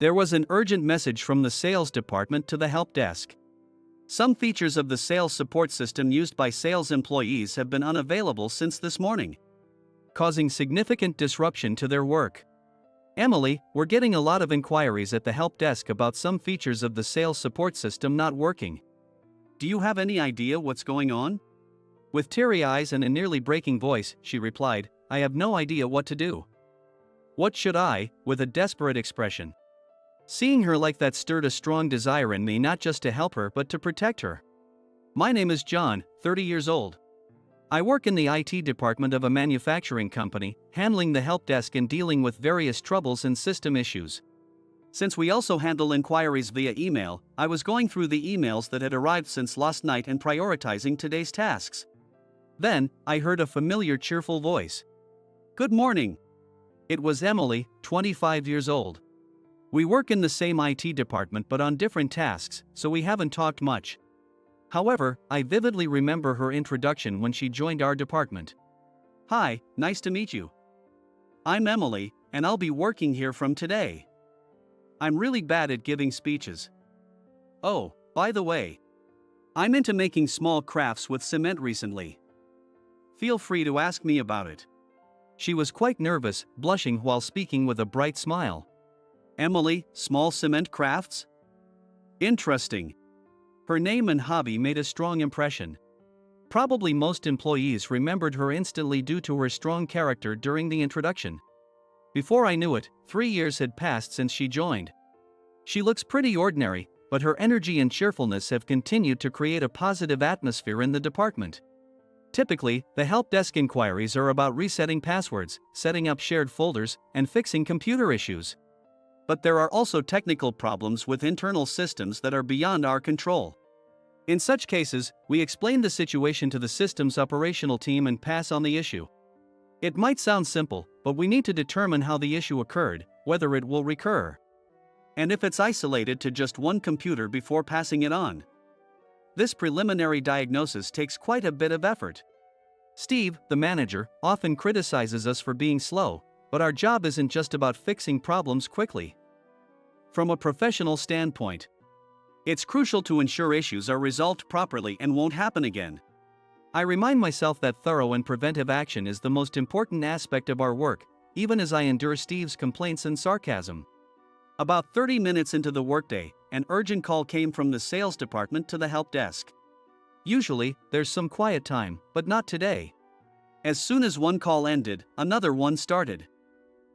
There was an urgent message from the sales department to the help desk. Some features of the sales support system used by sales employees have been unavailable since this morning, causing significant disruption to their work. Emily, we're getting a lot of inquiries at the help desk about some features of the sales support system not working. Do you have any idea what's going on? With teary eyes and a nearly breaking voice, she replied, I have no idea what to do. What should I, with a desperate expression. Seeing her like that stirred a strong desire in me not just to help her but to protect her. My name is John, 30 years old. I work in the IT department of a manufacturing company, handling the help desk and dealing with various troubles and system issues. Since we also handle inquiries via email, I was going through the emails that had arrived since last night and prioritizing today's tasks. Then, I heard a familiar cheerful voice. Good morning. It was Emily, 25 years old. We work in the same IT department but on different tasks, so we haven't talked much. However, I vividly remember her introduction when she joined our department. Hi, nice to meet you. I'm Emily, and I'll be working here from today. I'm really bad at giving speeches. Oh, by the way, I'm into making small crafts with cement recently. Feel free to ask me about it. She was quite nervous, blushing while speaking with a bright smile. Emily, small cement crafts? Interesting. Her name and hobby made a strong impression. Probably most employees remembered her instantly due to her strong character during the introduction. Before I knew it, 3 years had passed since she joined. She looks pretty ordinary, but her energy and cheerfulness have continued to create a positive atmosphere in the department. Typically, the help desk inquiries are about resetting passwords, setting up shared folders, and fixing computer issues. But there are also technical problems with internal systems that are beyond our control. In such cases, we explain the situation to the system's operational team and pass on the issue. It might sound simple, but we need to determine how the issue occurred, whether it will recur, and if it's isolated to just one computer before passing it on. This preliminary diagnosis takes quite a bit of effort. Steve, the manager, often criticizes us for being slow, but our job isn't just about fixing problems quickly. From a professional standpoint, it's crucial to ensure issues are resolved properly and won't happen again. I remind myself that thorough and preventive action is the most important aspect of our work, even as I endure Steve's complaints and sarcasm. About 30 minutes into the workday, an urgent call came from the sales department to the help desk. Usually, there's some quiet time, but not today. As soon as one call ended, another one started.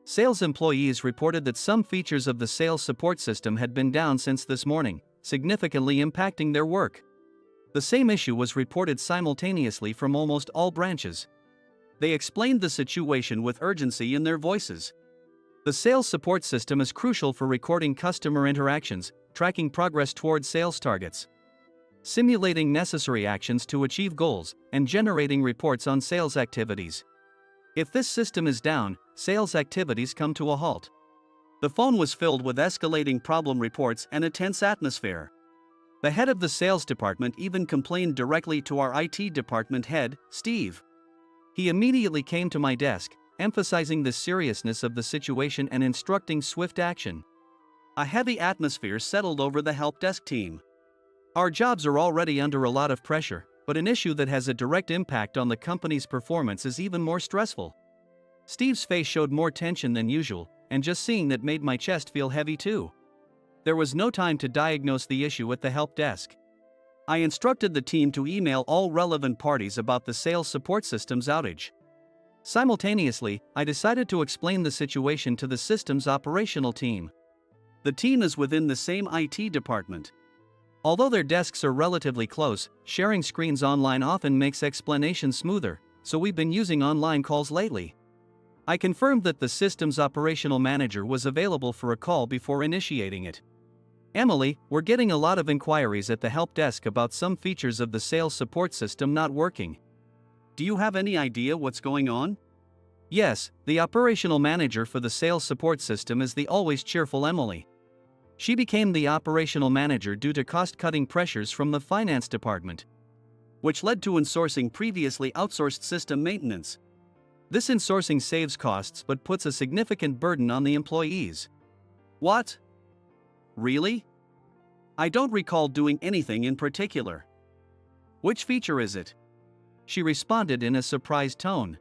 Sales employees reported that some features of the sales support system had been down since this morning, significantly impacting their work. The same issue was reported simultaneously from almost all branches. They explained the situation with urgency in their voices. The sales support system is crucial for recording customer interactions, tracking progress toward sales targets, simulating necessary actions to achieve goals, and generating reports on sales activities. If this system is down, sales activities come to a halt. The phone was filled with escalating problem reports and a tense atmosphere. The head of the sales department even complained directly to our IT department head, Steve. He immediately came to my desk, emphasizing the seriousness of the situation and instructing swift action. A heavy atmosphere settled over the help desk team. Our jobs are already under a lot of pressure, but an issue that has a direct impact on the company's performance is even more stressful. Steve's face showed more tension than usual, and just seeing that made my chest feel heavy too. There was no time to diagnose the issue at the help desk. I instructed the team to email all relevant parties about the sales support system's outage. Simultaneously, I decided to explain the situation to the system's operational team. The team is within the same IT department. Although their desks are relatively close, sharing screens online often makes explanation smoother, so we've been using online calls lately. I confirmed that the system's operational manager was available for a call before initiating it. Emily, we're getting a lot of inquiries at the help desk about some features of the sales support system not working. Do you have any idea what's going on? Yes, the operational manager for the sales support system is the always cheerful Emily. She became the operational manager due to cost-cutting pressures from the finance department, which led to insourcing previously outsourced system maintenance. This insourcing saves costs but puts a significant burden on the employees. What? Really? I don't recall doing anything in particular. Which feature is it? She responded in a surprised tone.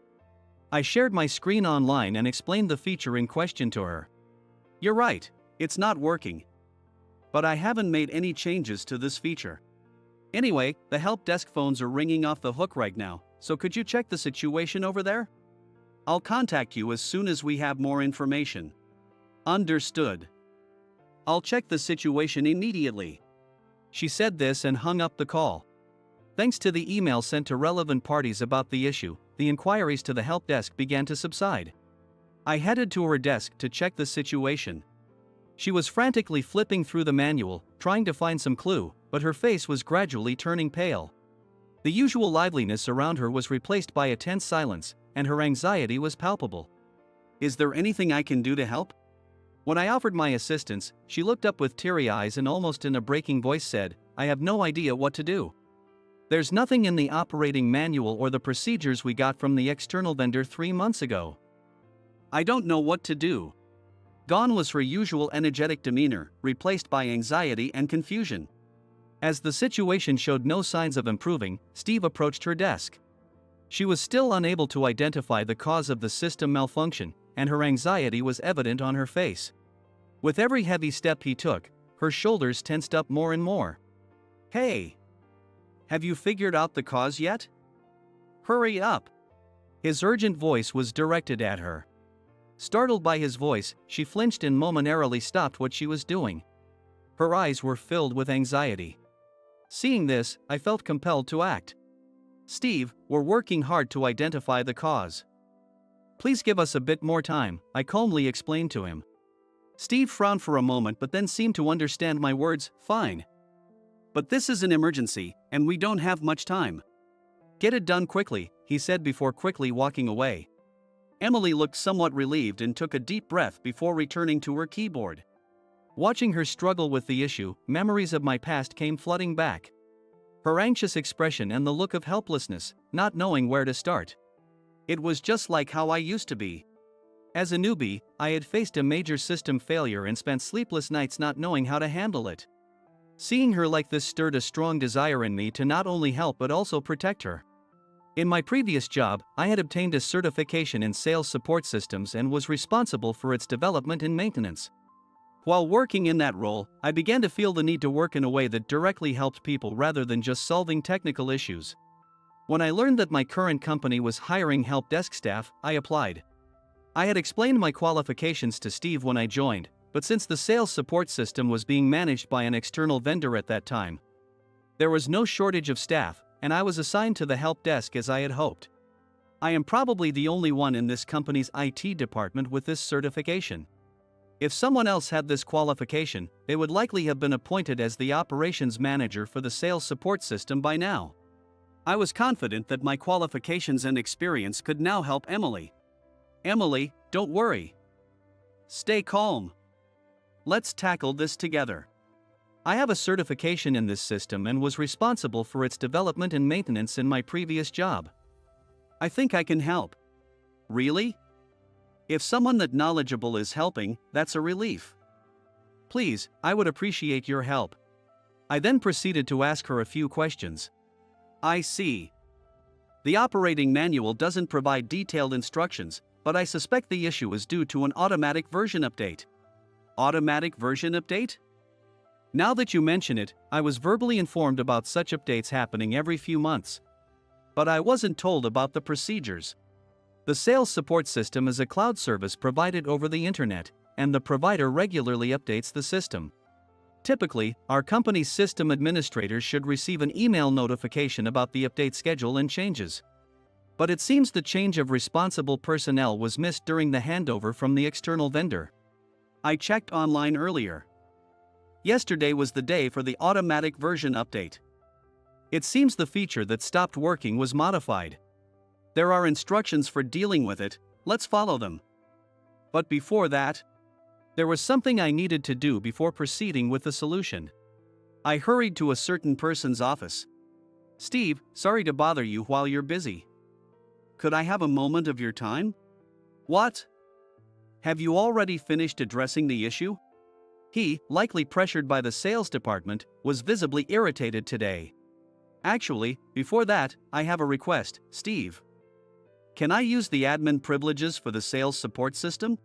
I shared my screen online and explained the feature in question to her. You're right, it's not working. But I haven't made any changes to this feature. Anyway, the help desk phones are ringing off the hook right now, so could you check the situation over there? I'll contact you as soon as we have more information. Understood. I'll check the situation immediately. She said this and hung up the call. Thanks to the email sent to relevant parties about the issue, the inquiries to the help desk began to subside. I headed to her desk to check the situation. She was frantically flipping through the manual, trying to find some clue, but her face was gradually turning pale. The usual liveliness around her was replaced by a tense silence, and her anxiety was palpable. Is there anything I can do to help? When I offered my assistance, she looked up with teary eyes and almost in a breaking voice said, I have no idea what to do. There's nothing in the operating manual or the procedures we got from the external vendor 3 months ago. I don't know what to do. Gone was her usual energetic demeanor, replaced by anxiety and confusion. As the situation showed no signs of improving, Steve approached her desk. She was still unable to identify the cause of the system malfunction, and her anxiety was evident on her face. With every heavy step he took, her shoulders tensed up more and more. Hey! Have you figured out the cause yet? Hurry up! His urgent voice was directed at her. Startled by his voice, she flinched and momentarily stopped what she was doing. Her eyes were filled with anxiety. Seeing this, I felt compelled to act. Steve, we're working hard to identify the cause. Please give us a bit more time, I calmly explained to him. Steve frowned for a moment but then seemed to understand my words. Fine. But this is an emergency, and we don't have much time. Get it done quickly, he said before quickly walking away. Emily looked somewhat relieved and took a deep breath before returning to her keyboard. Watching her struggle with the issue, memories of my past came flooding back. Her anxious expression and the look of helplessness, not knowing where to start. It was just like how I used to be. As a newbie, I had faced a major system failure and spent sleepless nights not knowing how to handle it. Seeing her like this stirred a strong desire in me to not only help but also protect her. In my previous job, I had obtained a certification in sales support systems and was responsible for its development and maintenance. While working in that role, I began to feel the need to work in a way that directly helped people rather than just solving technical issues. When I learned that my current company was hiring help desk staff, I applied. I had explained my qualifications to Steve when I joined, but since the sales support system was being managed by an external vendor at that time, there was no shortage of staff, and I was assigned to the help desk as I had hoped. I am probably the only one in this company's IT department with this certification. If someone else had this qualification, they would likely have been appointed as the operations manager for the sales support system by now. I was confident that my qualifications and experience could now help Emily. Emily, don't worry. Stay calm. Let's tackle this together. I have a certification in this system and was responsible for its development and maintenance in my previous job. I think I can help. Really? If someone that knowledgeable is helping, that's a relief. Please, I would appreciate your help. I then proceeded to ask her a few questions. I see. The operating manual doesn't provide detailed instructions, but I suspect the issue is due to an automatic version update. Automatic version update? Now that you mention it, I was verbally informed about such updates happening every few months. But I wasn't told about the procedures. The sales support system is a cloud service provided over the internet, and the provider regularly updates the system. Typically, our company's system administrators should receive an email notification about the update schedule and changes. But it seems the change of responsible personnel was missed during the handover from the external vendor. I checked online earlier. Yesterday was the day for the automatic version update. It seems the feature that stopped working was modified. There are instructions for dealing with it, let's follow them. But before that, there was something I needed to do before proceeding with the solution. I hurried to a certain person's office. Steve, sorry to bother you while you're busy. Could I have a moment of your time? What? Have you already finished addressing the issue? He, likely pressured by the sales department, was visibly irritated today. Actually, before that, I have a request, Steve. Can I use the admin privileges for the sales support system?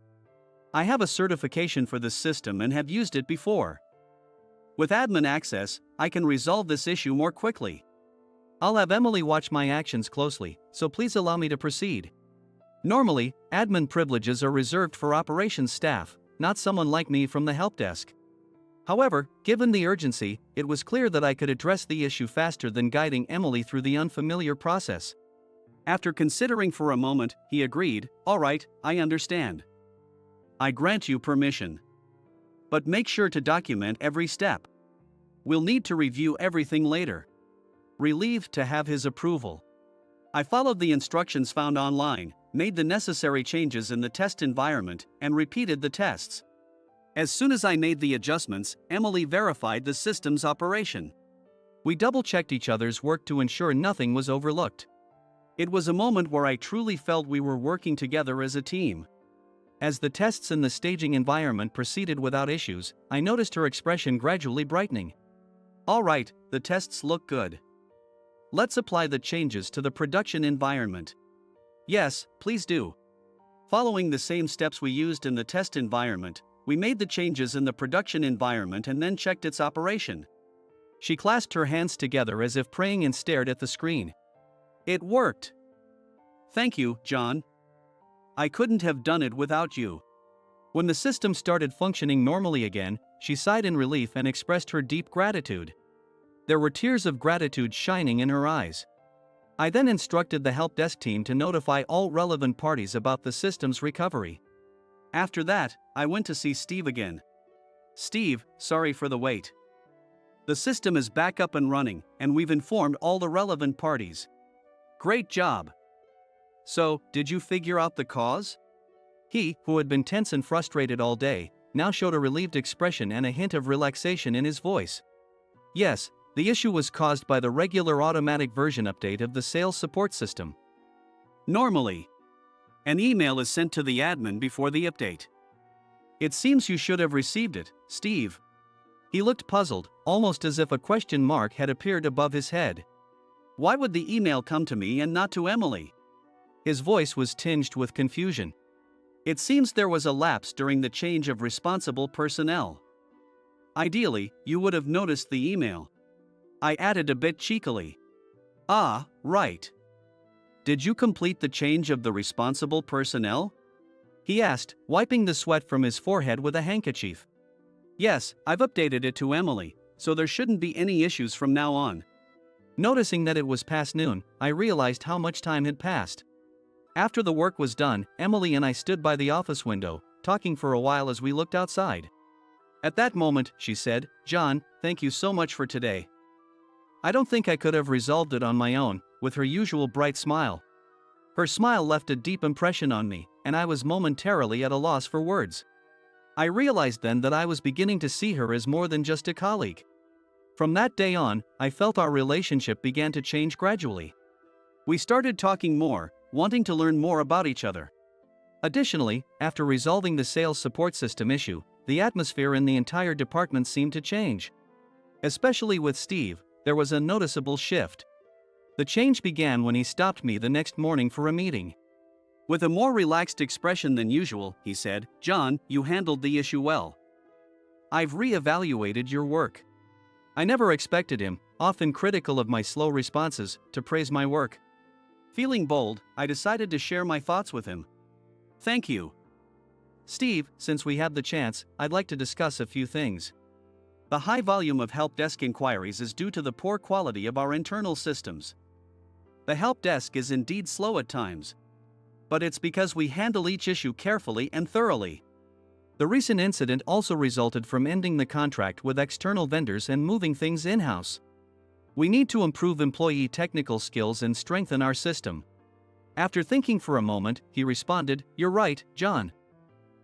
I have a certification for this system and have used it before. With admin access, I can resolve this issue more quickly. I'll have Emily watch my actions closely, so please allow me to proceed. Normally, admin privileges are reserved for operations staff, not someone like me from the help desk. However, given the urgency, it was clear that I could address the issue faster than guiding Emily through the unfamiliar process. After considering for a moment, he agreed, "All right, I understand. I grant you permission. But make sure to document every step. We'll need to review everything later." Relieved to have his approval, I followed the instructions found online, made the necessary changes in the test environment, and repeated the tests. As soon as I made the adjustments, Emily verified the system's operation. We double-checked each other's work to ensure nothing was overlooked. It was a moment where I truly felt we were working together as a team. As the tests in the staging environment proceeded without issues, I noticed her expression gradually brightening. "All right, the tests look good. Let's apply the changes to the production environment." "Yes, please do." Following the same steps we used in the test environment, we made the changes in the production environment and then checked its operation. She clasped her hands together as if praying and stared at the screen. "It worked. Thank you, John. I couldn't have done it without you." When the system started functioning normally again, she sighed in relief and expressed her deep gratitude. There were tears of gratitude shining in her eyes. I then instructed the help desk team to notify all relevant parties about the system's recovery. After that, I went to see Steve again. "Steve, sorry for the wait. The system is back up and running, and we've informed all the relevant parties. Great job. So, did you figure out the cause?" He, who had been tense and frustrated all day, now showed a relieved expression and a hint of relaxation in his voice. "Yes, the issue was caused by the regular automatic version update of the sales support system. Normally, an email is sent to the admin before the update. It seems you should have received it, Steve." He looked puzzled, almost as if a question mark had appeared above his head. "Why would the email come to me and not to Emily?" His voice was tinged with confusion. "It seems there was a lapse during the change of responsible personnel. Ideally, you would have noticed the email." I added a bit cheekily. "Ah, right. Did you complete the change of the responsible personnel?" he asked, wiping the sweat from his forehead with a handkerchief. "Yes, I've updated it to Emily, so there shouldn't be any issues from now on." Noticing that it was past noon, I realized how much time had passed. After the work was done, Emily and I stood by the office window, talking for a while as we looked outside. At that moment, she said, "John, thank you so much for today. I don't think I could have resolved it on my own," with her usual bright smile. Her smile left a deep impression on me, and I was momentarily at a loss for words. I realized then that I was beginning to see her as more than just a colleague. From that day on, I felt our relationship began to change gradually. We started talking more, wanting to learn more about each other. Additionally, after resolving the sales support system issue, the atmosphere in the entire department seemed to change. Especially with Steve, there was a noticeable shift. The change began when he stopped me the next morning for a meeting. With a more relaxed expression than usual, he said, "John, you handled the issue well. I've re-evaluated your work." I never expected him, often critical of my slow responses, to praise my work. Feeling bold, I decided to share my thoughts with him. "Thank you. Steve, since we have the chance, I'd like to discuss a few things. The high volume of help desk inquiries is due to the poor quality of our internal systems. The help desk is indeed slow at times. But it's because we handle each issue carefully and thoroughly. The recent incident also resulted from ending the contract with external vendors and moving things in-house. We need to improve employee technical skills and strengthen our system." After thinking for a moment, he responded, "You're right, John.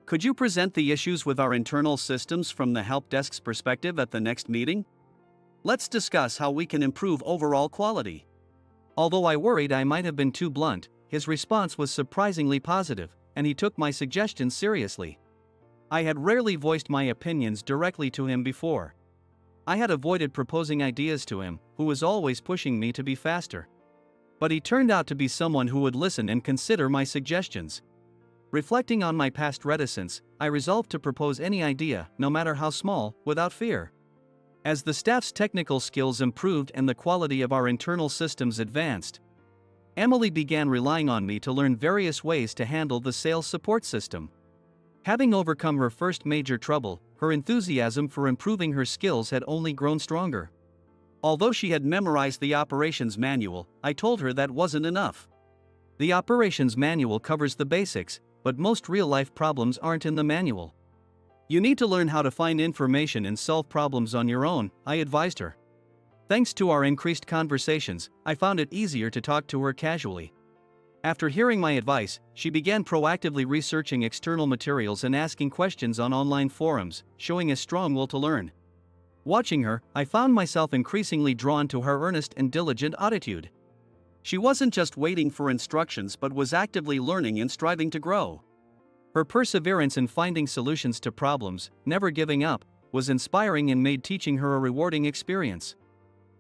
Could you present the issues with our internal systems from the help desk's perspective at the next meeting? Let's discuss how we can improve overall quality." Although I worried I might have been too blunt, his response was surprisingly positive, and he took my suggestion seriously. I had rarely voiced my opinions directly to him before. I had avoided proposing ideas to him, who was always pushing me to be faster. But he turned out to be someone who would listen and consider my suggestions. Reflecting on my past reticence, I resolved to propose any idea, no matter how small, without fear. As the staff's technical skills improved and the quality of our internal systems advanced, Emily began relying on me to learn various ways to handle the sales support system. Having overcome her first major trouble, her enthusiasm for improving her skills had only grown stronger. Although she had memorized the operations manual, I told her that wasn't enough. The operations manual covers the basics, but most real-life problems aren't in the manual. You need to learn how to find information and solve problems on your own, I advised her. Thanks to our increased conversations, I found it easier to talk to her casually. After hearing my advice, she began proactively researching external materials and asking questions on online forums, showing a strong will to learn. Watching her, I found myself increasingly drawn to her earnest and diligent attitude. She wasn't just waiting for instructions but was actively learning and striving to grow. Her perseverance in finding solutions to problems, never giving up, was inspiring and made teaching her a rewarding experience.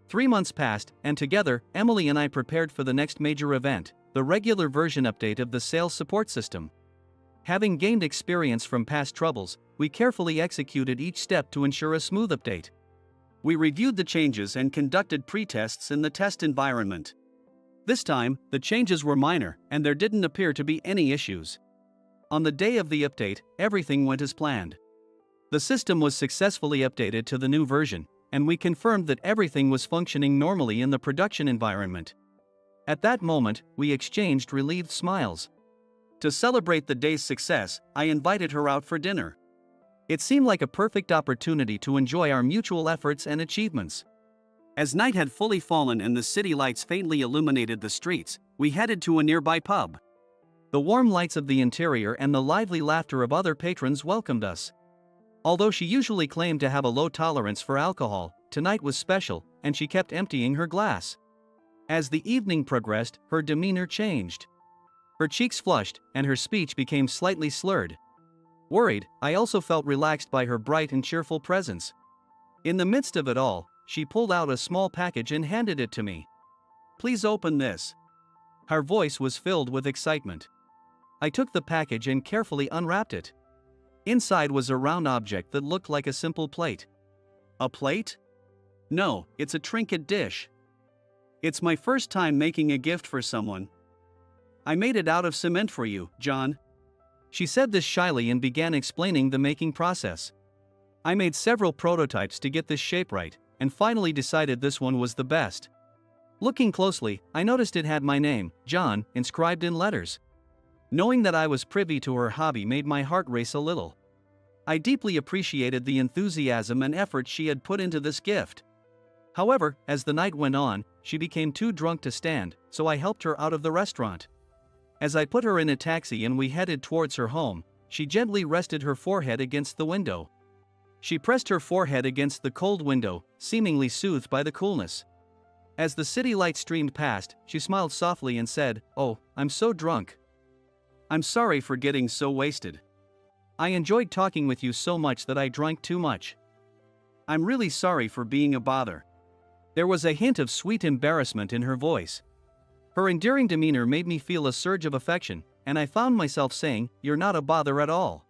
3 months passed, and together, Emily and I prepared for the next major event, the regular version update of the sales support system. Having gained experience from past troubles, we carefully executed each step to ensure a smooth update. We reviewed the changes and conducted pre-tests in the test environment. This time, the changes were minor, and there didn't appear to be any issues. On the day of the update, everything went as planned. The system was successfully updated to the new version, and we confirmed that everything was functioning normally in the production environment. At that moment, we exchanged relieved smiles. To celebrate the day's success, I invited her out for dinner. It seemed like a perfect opportunity to enjoy our mutual efforts and achievements. As night had fully fallen and the city lights faintly illuminated the streets, we headed to a nearby pub. The warm lights of the interior and the lively laughter of other patrons welcomed us. Although she usually claimed to have a low tolerance for alcohol, tonight was special, and she kept emptying her glass. As the evening progressed, her demeanor changed. Her cheeks flushed, and her speech became slightly slurred. Worried, I also felt relaxed by her bright and cheerful presence. In the midst of it all, she pulled out a small package and handed it to me. "Please open this." Her voice was filled with excitement. I took the package and carefully unwrapped it. Inside was a round object that looked like a simple plate. A plate? No, it's a trinket dish. It's my first time making a gift for someone. I made it out of cement for you, John. She said this shyly and began explaining the making process. I made several prototypes to get this shape right, and finally decided this one was the best. Looking closely, I noticed it had my name, John, inscribed in letters. Knowing that I was privy to her hobby made my heart race a little. I deeply appreciated the enthusiasm and effort she had put into this gift. However, as the night went on, she became too drunk to stand, so I helped her out of the restaurant. As I put her in a taxi and we headed towards her home, she gently rested her forehead against the window. She pressed her forehead against the cold window, seemingly soothed by the coolness. As the city light streamed past, she smiled softly and said, "Oh, I'm so drunk. I'm sorry for getting so wasted. I enjoyed talking with you so much that I drank too much. I'm really sorry for being a bother." There was a hint of sweet embarrassment in her voice. Her endearing demeanor made me feel a surge of affection, and I found myself saying, "You're not a bother at all.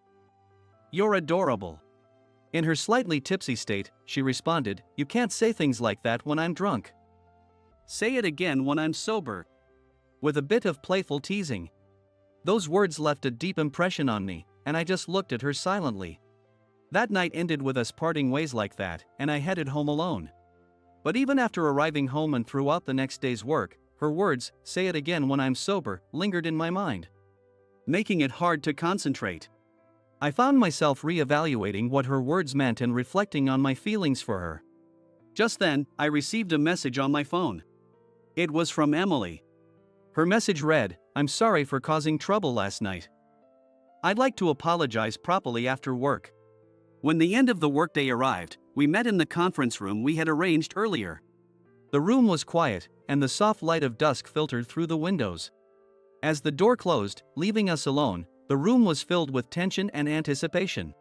You're adorable." In her slightly tipsy state, she responded, "You can't say things like that when I'm drunk. Say it again when I'm sober." With a bit of playful teasing. Those words left a deep impression on me, and I just looked at her silently. That night ended with us parting ways like that, and I headed home alone. But even after arriving home and throughout the next day's work, her words, "Say it again when I'm sober," lingered in my mind, making it hard to concentrate. I found myself re-evaluating what her words meant and reflecting on my feelings for her. Just then, I received a message on my phone. It was from Emily. Her message read, "I'm sorry for causing trouble last night. I'd like to apologize properly after work." When the end of the workday arrived, we met in the conference room we had arranged earlier. The room was quiet, and the soft light of dusk filtered through the windows. As the door closed, leaving us alone, the room was filled with tension and anticipation.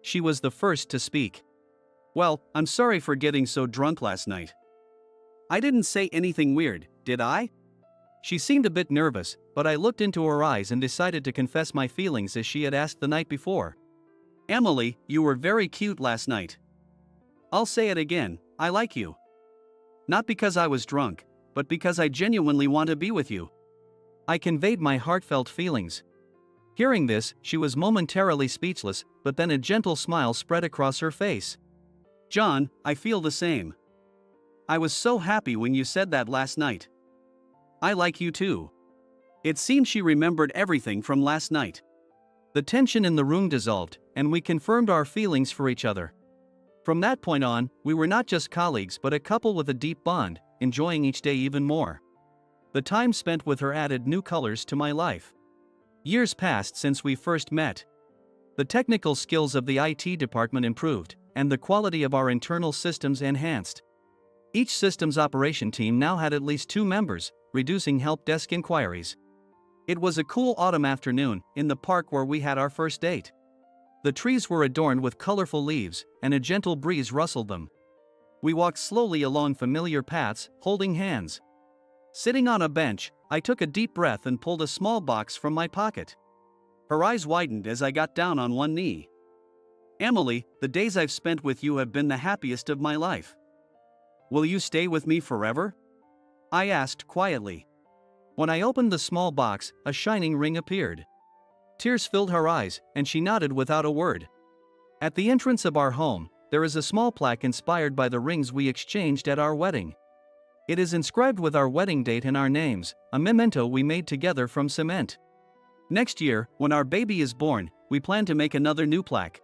She was the first to speak. Well, I'm sorry for getting so drunk last night. I didn't say anything weird, did I? She seemed a bit nervous, but I looked into her eyes and decided to confess my feelings as she had asked the night before. Emily, you were very cute last night. I'll say it again, I like you. Not because I was drunk, but because I genuinely want to be with you. I conveyed my heartfelt feelings. Hearing this, she was momentarily speechless, but then a gentle smile spread across her face. John, I feel the same. I was so happy when you said that last night. I like you too. It seemed she remembered everything from last night. The tension in the room dissolved, and we confirmed our feelings for each other. From that point on, we were not just colleagues but a couple with a deep bond, enjoying each day even more. The time spent with her added new colors to my life. Years passed since we first met. The technical skills of the IT department improved, and the quality of our internal systems enhanced. Each systems operation team now had at least 2 members, reducing help desk inquiries. It was a cool autumn afternoon in the park where we had our first date. The trees were adorned with colorful leaves, and a gentle breeze rustled them. We walked slowly along familiar paths, holding hands. Sitting on a bench, I took a deep breath and pulled a small box from my pocket. Her eyes widened as I got down on one knee. Emily, the days I've spent with you have been the happiest of my life. Will you stay with me forever? I asked quietly. When I opened the small box, a shining ring appeared. Tears filled her eyes, and she nodded without a word. At the entrance of our home, there is a small plaque inspired by the rings we exchanged at our wedding. It is inscribed with our wedding date and our names, a memento we made together from cement. Next year, when our baby is born, we plan to make another new plaque,